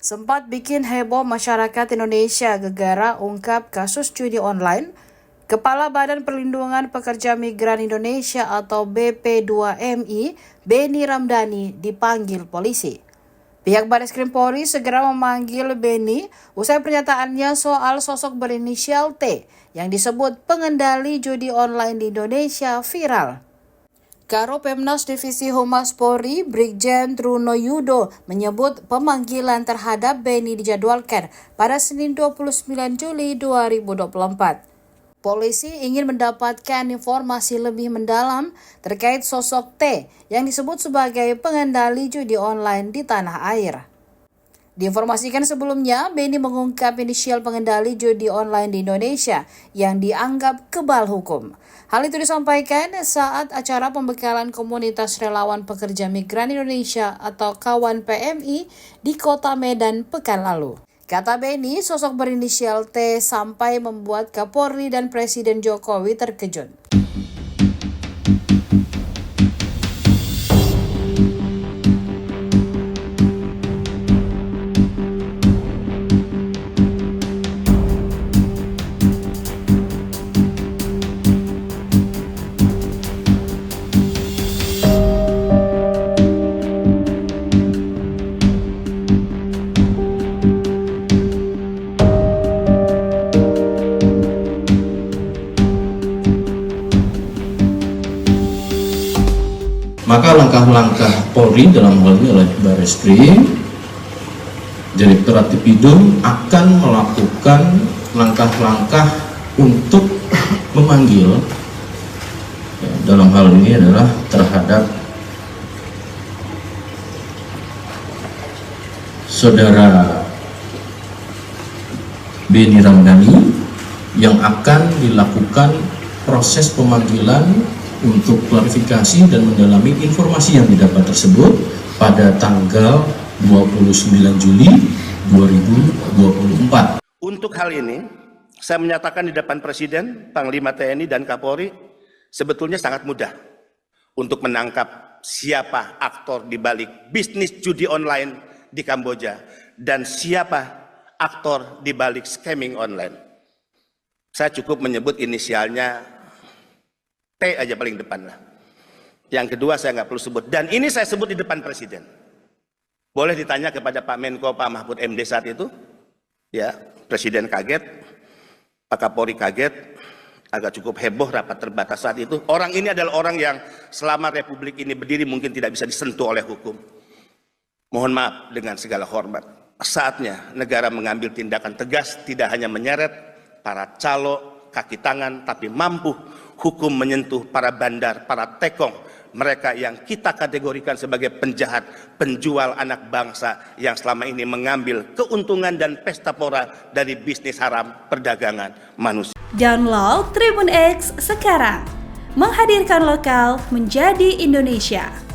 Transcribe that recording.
Sempat bikin heboh masyarakat Indonesia gegara ungkap kasus judi online. Kepala Badan Perlindungan Pekerja Migran Indonesia atau BP2MI, Beni Ramdhani, dipanggil polisi. Pihak Barreskrim Polri segera memanggil Beni usai pernyataannya soal sosok berinisial T yang disebut pengendali judi online di Indonesia viral. Karo Pemnas Divisi Humas Polri, Brigjen Truno Yudo menyebut pemanggilan terhadap Beni dijadwalkan pada Senin 29 Juli 2024. Polisi ingin mendapatkan informasi lebih mendalam terkait sosok T yang disebut sebagai pengendali judi online di tanah air. Diinformasikan sebelumnya, Beni mengungkap inisial pengendali judi online di Indonesia yang dianggap kebal hukum. Hal itu disampaikan saat acara pembekalan komunitas relawan pekerja migran Indonesia atau Kawan PMI di Kota Medan pekan lalu. Kata Beni, sosok berinisial T sampai membuat Kapolri dan Presiden Jokowi terkejut. Maka langkah-langkah Polri dalam hal ini oleh Barreskrim, Direktorat Tipidum akan melakukan langkah-langkah untuk memanggil, dalam hal ini adalah terhadap Saudara Beni Ramdhani yang akan dilakukan proses pemanggilan untuk klarifikasi dan mendalami informasi yang didapat tersebut pada tanggal 29 Juli 2024. Untuk hal ini, saya menyatakan di depan Presiden, Panglima TNI, dan Kapolri, sebetulnya sangat mudah untuk menangkap siapa aktor di balik bisnis judi online di Kamboja dan siapa aktor di balik scamming online. Saya cukup menyebut inisialnya T aja paling depan lah. Yang kedua saya nggak perlu sebut. Dan ini saya sebut di depan Presiden. Boleh ditanya kepada Pak Menko, Pak Mahfud MD saat itu. Ya, Presiden kaget, Pak Kapolri kaget, agak cukup heboh rapat terbatas saat itu. Orang ini adalah orang yang selama Republik ini berdiri mungkin tidak bisa disentuh oleh hukum. Mohon maaf dengan segala hormat. Saatnya negara mengambil tindakan tegas, tidak hanya menyeret para calo, kaki tangan, tapi mampu hukum menyentuh para bandar, para tekong, mereka yang kita kategorikan sebagai penjahat, penjual anak bangsa yang selama ini mengambil keuntungan dan pesta pora dari bisnis haram perdagangan manusia. Download Tribun X sekarang, menghadirkan lokal menjadi Indonesia.